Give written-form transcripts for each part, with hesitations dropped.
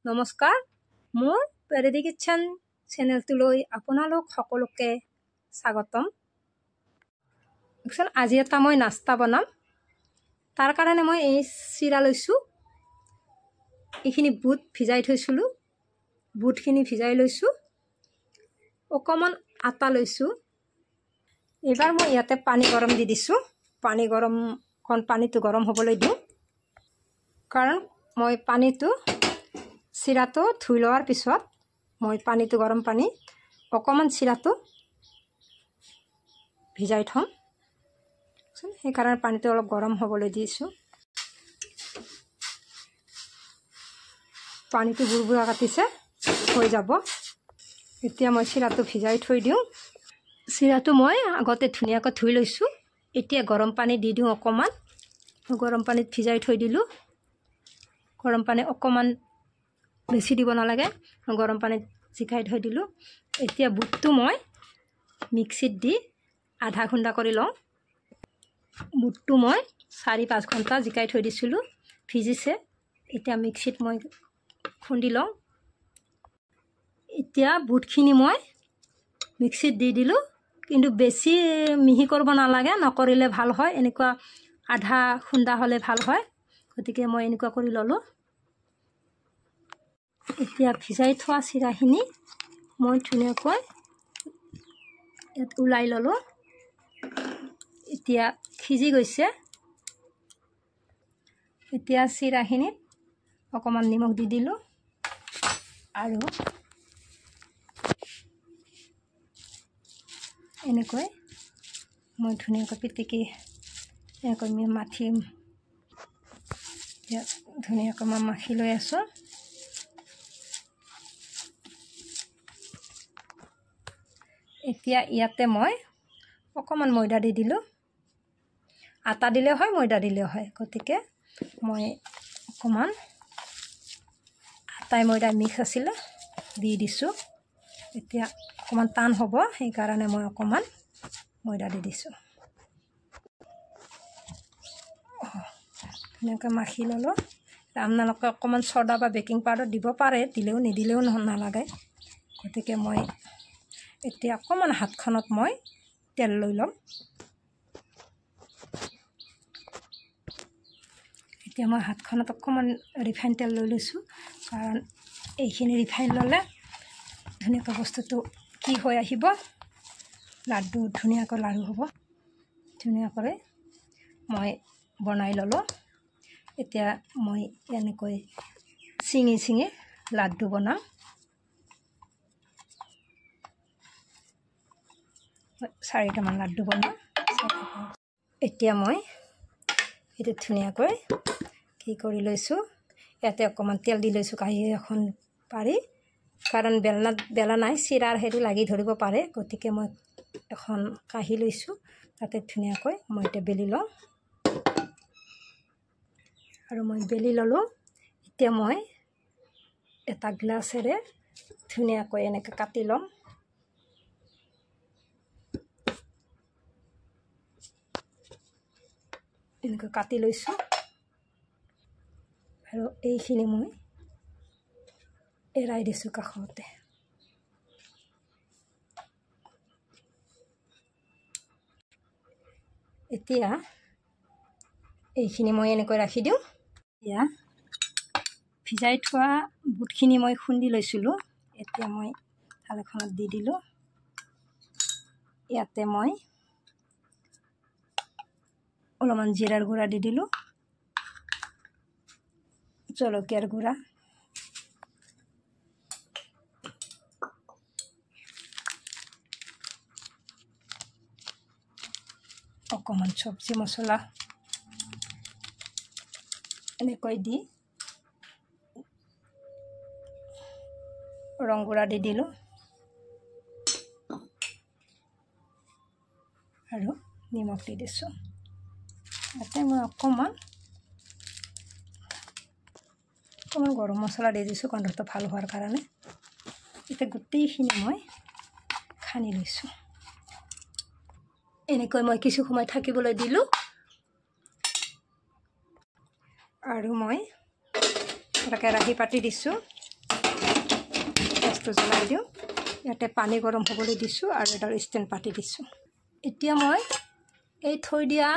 নমস্কাৰ মোৰ পেৰেডি কিচেন চেনেলটোলৈ আপোনালোক সকলোকে স্বাগতম। আজি এটা মই নাস্তা বনাম, তাৰ কাৰণে মই এই চিৰা লৈছোঁ। এইখিনি বুট ভিজাই থৈছিলোঁ, বুটখিনি ভিজাই লৈছোঁ। অকণমান আটা লৈছোঁ। এইবাৰ মই ইয়াতে পানী গৰম দি দিছোঁ। পানীটো গৰম হ'বলৈ দিওঁ, কাৰণ মই পানীটো চিৰাটো ধুই লোৱাৰ পিছত মই পানীটো গৰম পানী অকণমান চিৰাটো ভিজাই থ'ম। সেইকাৰণে পানীটো অলপ গৰম হ'বলৈ দিছোঁ। পানীটো বুৰবুৰা কাটিছে, হৈ যাব। এতিয়া মই চিৰাটো ভিজাই থৈ দিওঁ। চিৰাটো মই আগতে ধুনীয়াকৈ ধুই লৈছোঁ। এতিয়া গৰম পানী দি দিওঁ অকণমান। গৰম পানীত ভিজাই থৈ দিলোঁ। গৰম পানী অকণমান বেছি দিব নালাগে, গৰম পানীত জিকাই থৈ দিলোঁ। এতিয়া বুটটো মই মিক্সিত দি আধা খুন্দা কৰি লওঁ। বুটটো মই 4-5 ঘণ্টা জিকাই থৈ দিছিলোঁ, ভিজিছে। এতিয়া মিক্সিত মই খুন্দি লওঁ। এতিয়া বুটখিনি মই মিক্সিত দি দিলোঁ, কিন্তু বেছি মিহি কৰিব নালাগে, নকৰিলে ভাল হয়। এনেকুৱা আধা খুন্দা হ'লে ভাল হয়, গতিকে মই এনেকুৱা কৰি ল'লোঁ। এতিয়া ভিজাই থোৱা চিৰাখিনি মই ধুনীয়াকৈ ইয়াত ওলাই ল'লোঁ। এতিয়া সিজি গৈছে। এতিয়া চিৰাখিনিত অকণমান নিমখ দি দিলোঁ আৰু এনেকৈ মই ধুনীয়াকৈ পিটিকি এনেকৈ মাখিম। ইয়াত ধুনীয়াকৈ মই মাখি লৈ আছোঁ। এতিয়া ইয়াতে মই অকণমান ময়দা দি দিলোঁ। আটা দিলেও হয়, ময়দা দিলেও হয়, গতিকে মই অকণমান আটাই ময়দা মিক্স আছিলে দি দিছোঁ। এতিয়া অকণমান টান হ'ব, সেইকাৰণে মই অকণমান ময়দা দি দিছোঁ। ধুনীয়াকৈ মাখি ল'লোঁ। আপোনালোকে অকণমান ছ'ডা বা বেকিং পাউডাৰ দিব পাৰে, দিলেও নিদিলেও নালাগে। গতিকে মই এতিয়া অকণমান হাতখনত মই তেল লৈ ল'ম। এতিয়া মই হাতখনত অকণমান ৰিফাইন তেল লৈ লৈছোঁ, কাৰণ এইখিনি ৰিফাইন ল'লে ধুনীয়াকৈ বস্তুটো কি হৈ আহিব, লাড্ডু ধুনীয়াকৈ লাড়ু হ'ব। ধুনীয়াকৈ মই বনাই ল'লোঁ। এতিয়া মই এনেকৈ চিঙি চিঙি লাড্ডু বনাম। 4টামান লাড্ডু বনাম। এতিয়া মই এইটো ধুনীয়াকৈ কি কৰি লৈছোঁ, ইয়াতে অকণমান তেল দি লৈছোঁ কাঁহী এখন পাৰি, কাৰণ বেলা নাই, চিৰাৰ হেৰি লাগি ধৰিব পাৰে। গতিকে মই এখন কাঁহী লৈছোঁ, তাতে ধুনীয়াকৈ মই এতিয়া বেলি লওঁ। আৰু মই বেলি ল'লোঁ। এতিয়া মই এটা গ্লাছেৰে ধুনীয়াকৈ এনেকৈ কাটি ল'ম। এনেকৈ কাটি লৈছোঁ আৰু এইখিনি মই এৰাই দিছোঁ কাষতে। এতিয়া এইখিনি মই এনেকৈ ৰাখি দিওঁ। এতিয়া ভিজাই থোৱা বুটখিনি মই খুন্দি লৈছিলোঁ, এতিয়া মই থাল এখনত দি দিলোঁ। ইয়াতে মই অলপমান জিৰাৰ গুড়া দি দিলোঁ, জলকীয়াৰ গুড়া, অকণমান চব্জি মছলা এনেকৈ দি ৰং গুড়া দি দিলোঁ আৰু নিমখ দি দিছোঁ। ইয়াতে মই অকণমান গৰম মছলা দি দিছোঁ, গোন্ধটো ভাল হোৱাৰ কাৰণে। এতিয়া গোটেইখিনি মই সানি লৈছোঁ। এনেকৈ মই কিছু সময় থাকিবলৈ দিলোঁ আৰু মই এটা কেৰাহী পাতি দিছোঁ। গেছটো জ্বলাই দিওঁ ইয়াতে পানী গৰম হ'বলৈ দিছোঁ আৰু এডাল ষ্টেণ্ড পাতি দিছোঁ এতিয়া মই এই থৈ দিয়া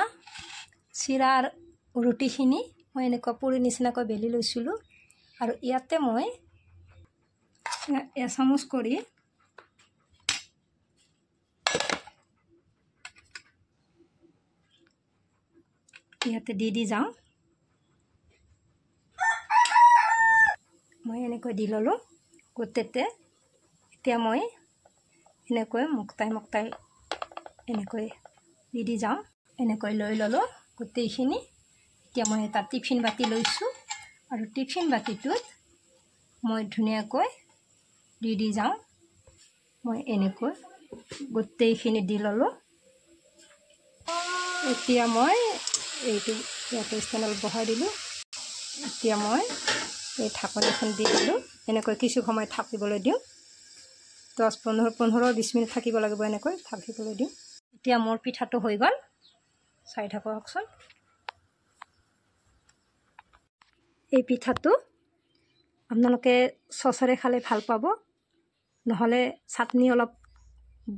চিৰাৰ ৰুটিখিনি মই এনেকুৱা পুৰি নিচিনাকৈ বেলি লৈছিলোঁ আৰু ইয়াতে মই এচামুচ কৰি ইয়াতে দি যাওঁ মই এনেকৈ দি ল'লোঁ গোটেইতে এতিয়া মই এনেকৈ মুক্তাই এনেকৈ দি যাওঁ এনেকৈ লৈ ল'লোঁ গোটেইখিনি এতিয়া মই এটা টিফিন বাতি লৈছোঁ আৰু টিফিন বাতিটোত মই ধুনীয়াকৈ দি যাওঁ মই এনেকৈ গোটেইখিনি দি ল'লোঁ এতিয়া মই এইটো ইয়াতে ষ্টেণ্ডত বহাই দিলোঁ এতিয়া মই এই ঢাকনিখন দি দিলোঁ এনেকৈ কিছু সময় থাকিবলৈ দিওঁ 10-15-20 মিনিট থাকিব লাগিব এনেকৈ থাকিবলৈ দিওঁ এতিয়া মোৰ পিঠাটো হৈ গ'ল চাই থাককচোন এই পিঠাটো আপোনালোকে চচৰে খালে ভাল পাব নহ'লে চাটনি অলপ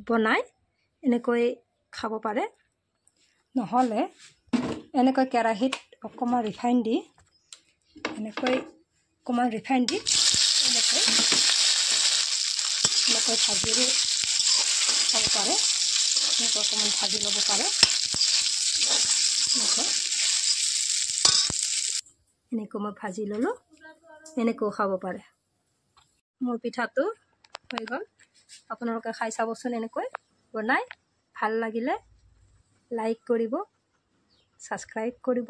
বনাই এনেকৈ খাব পাৰে নহ'লে এনেকৈ কেৰাহীত অকণমান ৰিফাইন দি এনেকৈ অকণমান ৰিফাইন দি এনেকৈ ভাজিও খাব পাৰে এনেকৈ অকণমান ভাজি ল'ব পাৰে এনেকৈ মই ভাজি ল'লোঁ এনেকৈও খাব পাৰে মোৰ পিঠাটো হৈ গ'ল আপোনালোকে খাই চাবচোন এনেকৈ বনাই ভাল লাগিলে লাইক কৰিব ছাবস্ক্ৰাইব কৰিব